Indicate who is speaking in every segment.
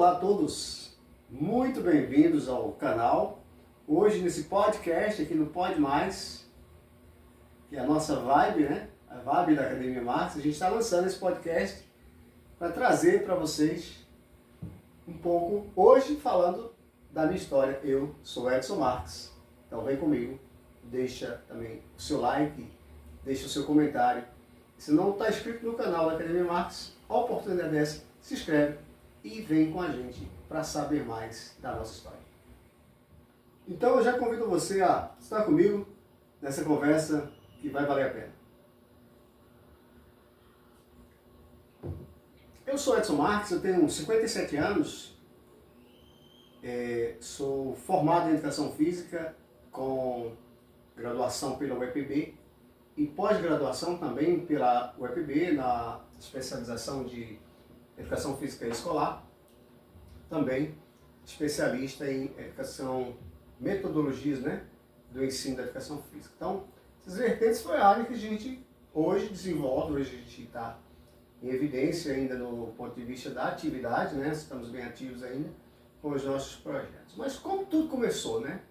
Speaker 1: Olá a todos, muito bem-vindos ao canal. Hoje nesse podcast aqui no Pode Mais, que é a nossa vibe, né? A vibe da Academia Marx, a gente está lançando esse podcast para trazer para vocês um pouco, hoje falando da minha história. Eu sou Edson Marx, então vem comigo, deixa também o seu like, deixa o seu comentário. Se não está inscrito no canal da Academia Marx, a oportunidade é essa, se inscreve e vem com a gente para saber mais da nossa história. Então eu já convido você a estar comigo nessa conversa que vai valer a pena. Eu sou Edson Marx, eu tenho 57 anos, sou formado em Educação Física com graduação pela UEPB e pós-graduação também pela UEPB na especialização de Educação Física Escolar, também especialista em educação, metodologias, né, do ensino da educação física. Então, essas vertentes foi a área que a gente hoje desenvolve, hoje a gente está em evidência ainda no ponto de vista da atividade, né, estamos bem ativos ainda com os nossos projetos. Mas como tudo começou, né?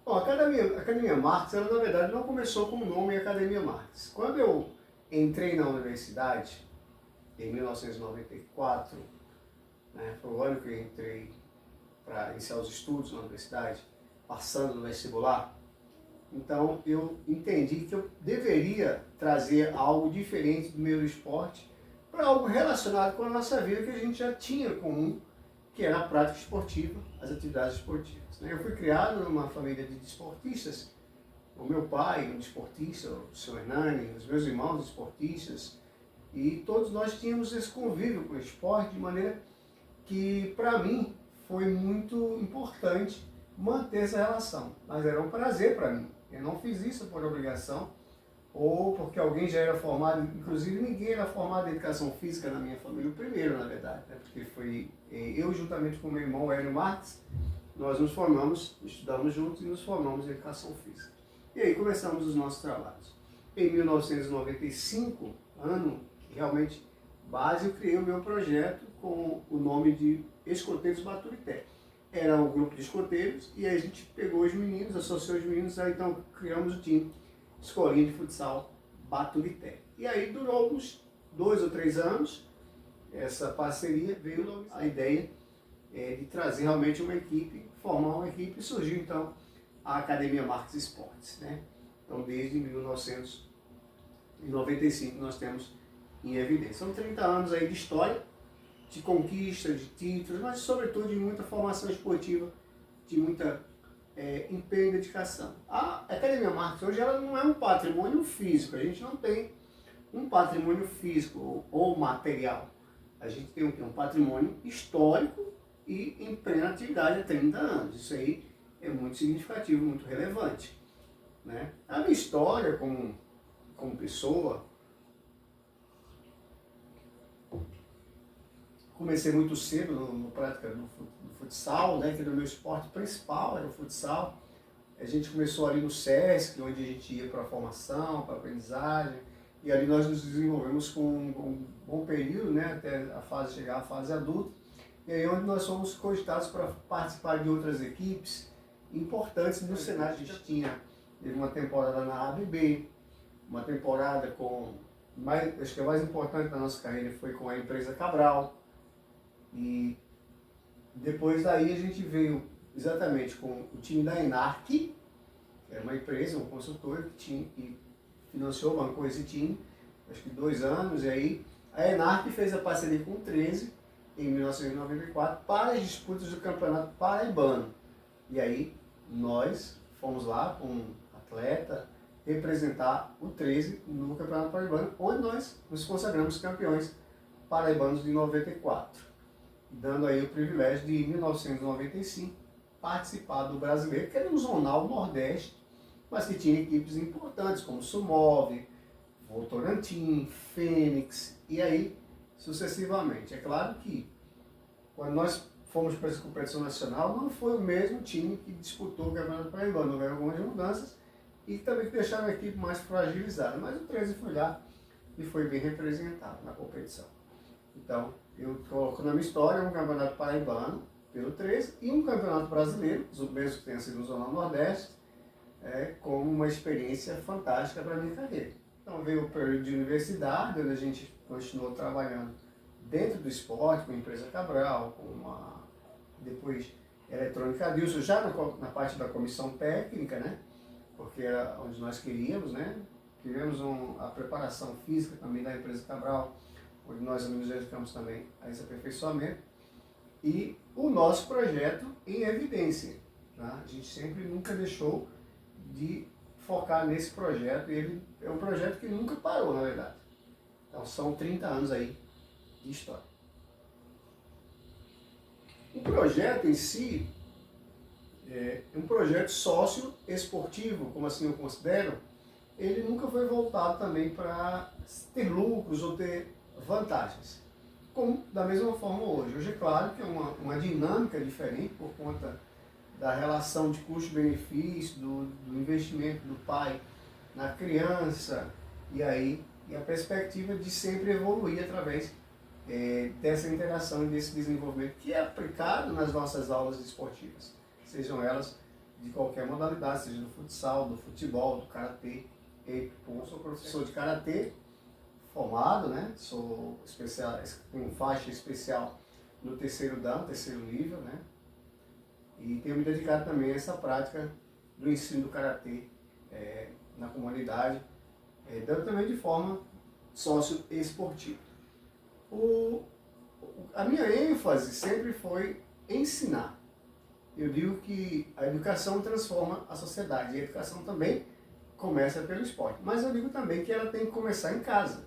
Speaker 1: Bom, a Academia Marx, ela na verdade não começou com o nome Academia Marx. Quando eu entrei na universidade, em 1994, né, foi o ano que eu entrei para iniciar os estudos na universidade, passando no vestibular. Então eu entendi que eu deveria trazer algo diferente do meio do esporte para algo relacionado com a nossa vida que a gente já tinha comum, que era a prática esportiva, as atividades esportivas. Eu fui criado numa família de desportistas, o meu pai, um desportista, o seu Hernani, os meus irmãos desportistas, e todos nós tínhamos esse convívio com o esporte, de maneira que, para mim, foi muito importante manter essa relação. Mas era um prazer para mim. Eu não fiz isso por obrigação, ou porque alguém já era formado, inclusive ninguém era formado em educação física na minha família, o primeiro, na verdade, né? Porque foi eu, juntamente com meu irmão Hélio Marx, nós nos formamos, estudamos juntos e nos formamos em educação física. E aí começamos os nossos trabalhos. Em 1995, ano que realmente base, eu criei o meu projeto com o nome de Escoteiros Baturité. Era um grupo de escoteiros e aí a gente pegou os meninos, associou os meninos, aí então criamos o time Escolinha de Futsal Baturité. E aí durou uns 2 ou 3 anos, essa parceria, veio a ideia de trazer realmente uma equipe, formar uma equipe, e surgiu então a Academia Marx Esportes, né? Então desde 1995 nós temos em evidência. São 30 anos aí de história, de conquista, de títulos, mas sobretudo de muita formação esportiva, de muita empenho e dedicação. A Academia Marx hoje ela não é um patrimônio físico, a gente não tem um patrimônio físico ou material. A gente tem um patrimônio histórico e em plena atividade há 30 anos. Isso aí é muito significativo, muito relevante, né? A minha história como pessoa, comecei muito cedo no prática do futsal, né, que era o meu esporte principal, era o futsal. A gente começou ali no SESC, onde a gente ia para a formação, para a aprendizagem, e ali nós nos desenvolvemos com um bom período, né, até chegar à fase adulta, e aí onde nós fomos cogitados para participar de outras equipes importantes no cenário. A gente teve uma temporada na ABB, uma temporada acho que a mais importante da nossa carreira foi com a empresa Cabral. E depois daí a gente veio exatamente com o time da Enarc, que era uma empresa, um consultor que financiou, bancou esse time, acho que 2 anos, e aí a Enarc fez a parceria com o 13 em 1994 para as disputas do Campeonato Paraibano. E aí nós fomos lá com um atleta representar o 13 no Campeonato Paraibano, onde nós nos consagramos campeões paraibanos de 94. Dando aí o privilégio de, em 1995, participar do Brasileiro, que era um zonal Nordeste, mas que tinha equipes importantes, como Sumove, Votorantim, Fênix, e aí sucessivamente. É claro que, quando nós fomos para essa competição nacional, não foi o mesmo time que disputou o Campeonato Paraibano, houveram algumas mudanças, e também deixaram a equipe mais fragilizada, mas o 13 foi lá e foi bem representado na competição. Então, eu coloco na minha história um campeonato paraibano pelo 13 e um campeonato brasileiro, mesmo que tenha sido no Zonal Nordeste, como uma experiência fantástica para a minha carreira. Então veio o período de universidade, onde a gente continuou trabalhando dentro do esporte, com a empresa Cabral, depois Eletrônica Adilson, já na parte da comissão técnica, né? Porque era onde nós queríamos, né? Tivemos a preparação física também da empresa Cabral, onde nós nos dedicamos também a esse aperfeiçoamento. E o nosso projeto em evidência. Tá? A gente sempre nunca deixou de focar nesse projeto, e ele é um projeto que nunca parou, na verdade. Então são 30 anos aí de história. O projeto em si é um projeto sócio-esportivo, como assim eu considero. Ele nunca foi voltado também para ter lucros ou ter vantagens. Como da mesma forma hoje. Hoje é claro que é uma dinâmica diferente por conta da relação de custo-benefício, do investimento do pai na criança, e a perspectiva de sempre evoluir através dessa interação e desse desenvolvimento que é aplicado nas nossas aulas esportivas, sejam elas de qualquer modalidade, seja do futsal, do futebol, do karatê. Eu sou professor de karatê, formado, né? Sou tenho faixa especial no terceiro dan, terceiro nível, né? E tenho me dedicado também a essa prática do ensino do karatê na comunidade, dando também de forma socioesportiva. A minha ênfase sempre foi ensinar. Eu digo que a educação transforma a sociedade, e a educação também começa pelo esporte. Mas eu digo também que ela tem que começar em casa.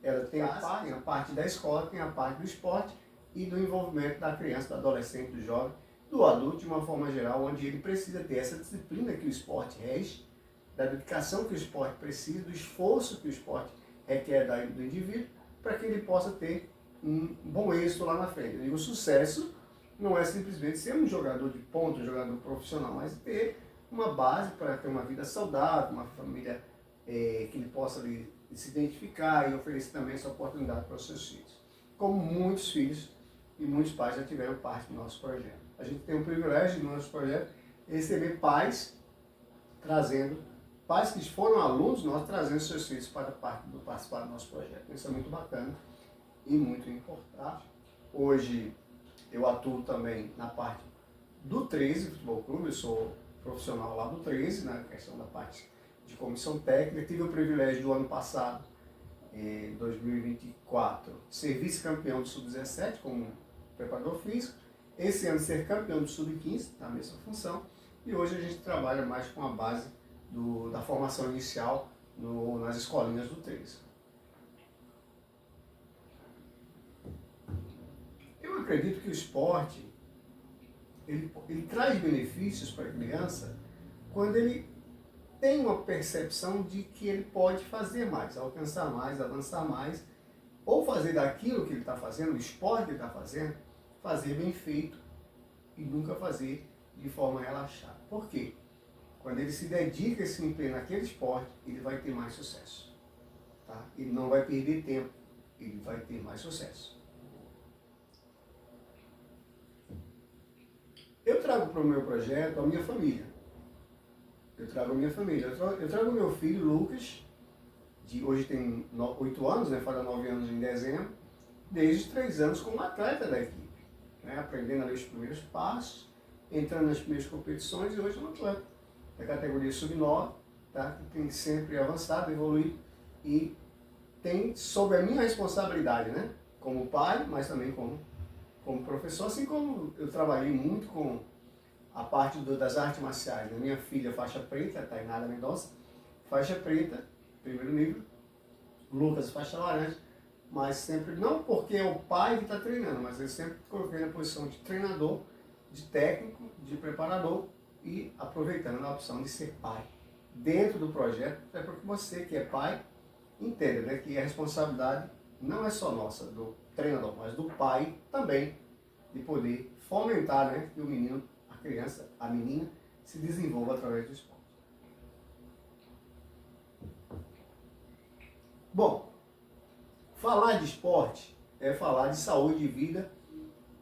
Speaker 1: Ela tem a parte da escola, tem a parte do esporte e do envolvimento da criança, do adolescente, do jovem, do adulto, de uma forma geral, onde ele precisa ter essa disciplina que o esporte rege, da dedicação que o esporte precisa, do esforço que o esporte requer do indivíduo, para que ele possa ter um bom êxito lá na frente. Eu digo, o sucesso não é simplesmente ser um jogador de ponta, um jogador profissional, mas ter uma base para ter uma vida saudável, uma família que ele possa se identificar e oferecer também essa oportunidade para os seus filhos. Como muitos filhos e muitos pais já tiveram parte do nosso projeto. A gente tem o privilégio no nosso projeto de receber pais que foram alunos nossos, trazendo seus filhos para participar do nosso projeto. Isso é muito bacana e muito importante. Hoje eu atuo também na parte do 13 Futebol Clube, eu sou profissional lá do 13, na questão da parte de comissão técnica. Tive o privilégio do ano passado, em 2024, ser vice-campeão do Sub-17 como preparador físico. Esse ano ser campeão do Sub-15, na mesma função. E hoje a gente trabalha mais com a base da formação inicial nas escolinhas do 13. Eu acredito que o esporte ele traz benefícios para a criança quando ele tem uma percepção de que ele pode fazer mais, alcançar mais, avançar mais, ou fazer daquilo que ele está fazendo, o esporte que ele está fazendo, fazer bem feito e nunca fazer de forma relaxada. Por quê? Quando ele se dedica, se empenha naquele esporte, ele vai ter mais sucesso. Tá? Ele não vai perder tempo, ele vai ter mais sucesso. Eu trago para o meu projeto a minha família. Eu trago o meu filho, Lucas, hoje tem 8 anos, né, fará 9 anos em dezembro, desde 3 anos como atleta da equipe, né, aprendendo a ler os primeiros passos, entrando nas primeiras competições, e hoje é um atleta da categoria sub-9, tá, que tem sempre avançado, evoluído, e tem sob a minha responsabilidade, né, como pai, mas também como professor, assim como eu trabalhei muito com a parte das artes marciais. Minha filha, faixa preta, a Tainara Mendonça, faixa preta, primeiro nível, Lucas, faixa laranja, mas sempre, não porque é o pai que está treinando, mas eu sempre coloquei na posição de treinador, de técnico, de preparador e aproveitando a opção de ser pai dentro do projeto, é porque você que é pai entenda, né, que a responsabilidade não é só nossa, do treinador, mas do pai também, de poder fomentar, né, que o menino, a criança, a menina, se desenvolva através do esporte. Bom, falar de esporte é falar de saúde de vida,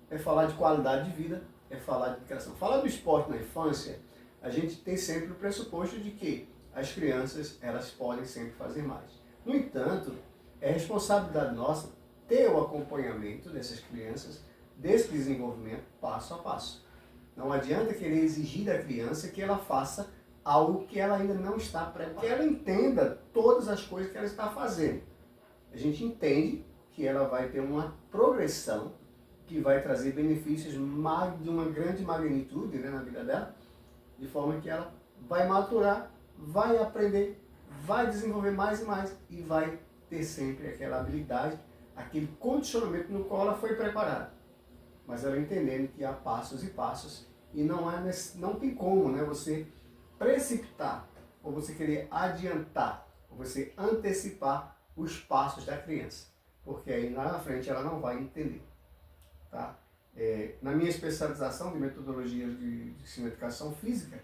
Speaker 1: é falar de qualidade de vida, é falar de educação. Falar do esporte na infância, a gente tem sempre o pressuposto de que as crianças, elas podem sempre fazer mais. No entanto, é responsabilidade nossa ter o acompanhamento dessas crianças, desse desenvolvimento passo a passo. Não adianta querer exigir da criança que ela faça algo que ela ainda não está preparada, que ela entenda todas as coisas que ela está fazendo. A gente entende que ela vai ter uma progressão que vai trazer benefícios de uma grande magnitude, né, na vida dela, de forma que ela vai maturar, vai aprender, vai desenvolver mais e mais e vai ter sempre aquela habilidade, aquele condicionamento no qual ela foi preparada. Mas ela entendendo que há passos e passos e não tem como, né, você precipitar ou você querer adiantar ou você antecipar os passos da criança, porque aí lá na frente ela não vai entender. Tá? Na minha especialização de metodologias de ensino e educação física,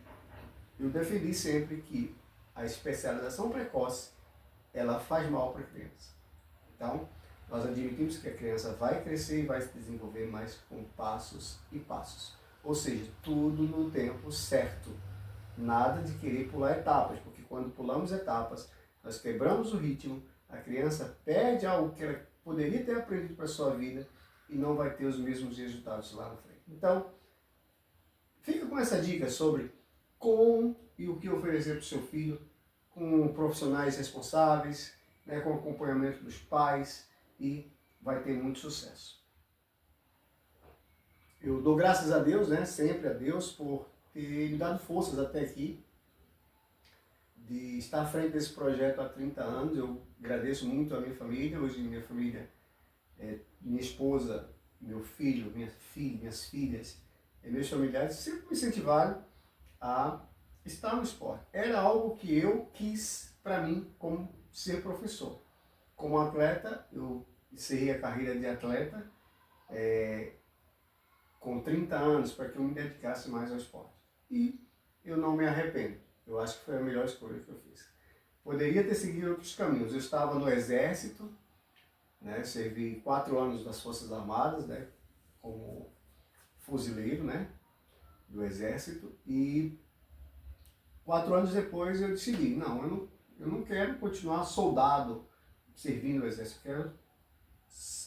Speaker 1: eu defendi sempre que a especialização precoce, ela faz mal para a criança. Então, nós admitimos que a criança vai crescer e vai se desenvolver, mas com passos e passos. Ou seja, tudo no tempo certo. Nada de querer pular etapas, porque quando pulamos etapas, nós quebramos o ritmo, a criança perde algo que ela poderia ter aprendido para a sua vida e não vai ter os mesmos resultados lá na frente. Então, fica com essa dica sobre como e o que oferecer para o seu filho, com profissionais responsáveis, né, com acompanhamento dos pais, e vai ter muito sucesso. Eu dou graças a Deus, né, sempre a Deus, por ter me dado forças até aqui, de estar à frente desse projeto há 30 anos. Eu agradeço muito a minha família. Hoje minha família, minha esposa, meu filho, minhas filhas, meus familiares sempre me incentivaram a estar no esporte. Era algo que eu quis para mim, como ser professor. Como atleta, eu encerrei a carreira de atleta com 30 anos para que eu me dedicasse mais ao esporte. E eu não me arrependo. Eu acho que foi a melhor escolha que eu fiz. Poderia ter seguido outros caminhos. Eu estava no Exército, né, servi 4 anos das Forças Armadas, né, como fuzileiro, né, do Exército, e 4 anos depois eu decidi, eu não quero continuar soldado servindo no Exército, eu quero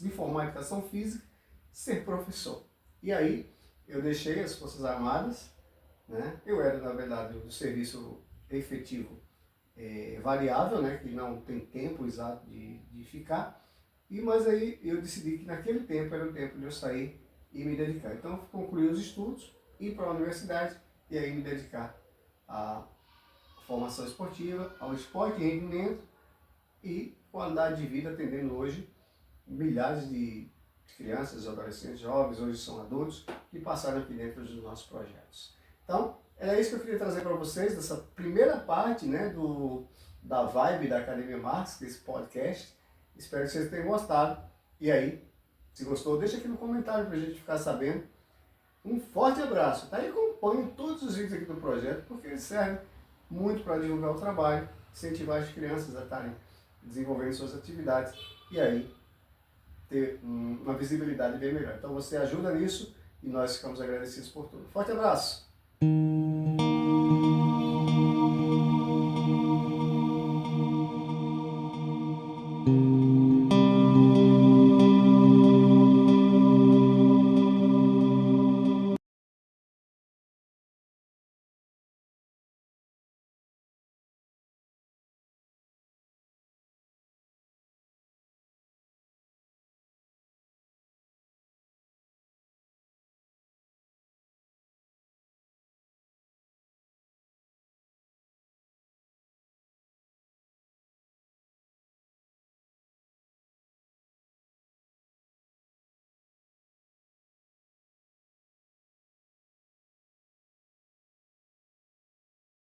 Speaker 1: me formar em educação física, ser professor. E aí eu deixei as Forças Armadas, né, eu era, na verdade, do serviço efetivo variável, né, que não tem tempo exato de ficar, mas aí eu decidi que naquele tempo era o tempo de eu sair e me dedicar. Então eu concluí os estudos, ir para a universidade e aí me dedicar à formação esportiva, ao esporte e rendimento e qualidade de vida, atendendo hoje milhares de crianças, adolescentes, jovens, hoje são adultos, que passaram aqui dentro dos nossos projetos. Então, era isso que eu queria trazer para vocês, dessa primeira parte, né, da vibe da Academia Marx, desse podcast. Espero que vocês tenham gostado. E aí, se gostou, deixa aqui no comentário para a gente ficar sabendo. Um forte abraço. Tá? E acompanhe todos os vídeos aqui do projeto, porque eles servem muito para divulgar o trabalho, incentivar as crianças a estarem desenvolvendo suas atividades e aí ter uma visibilidade bem melhor. Então você ajuda nisso e nós ficamos agradecidos por tudo. Forte abraço!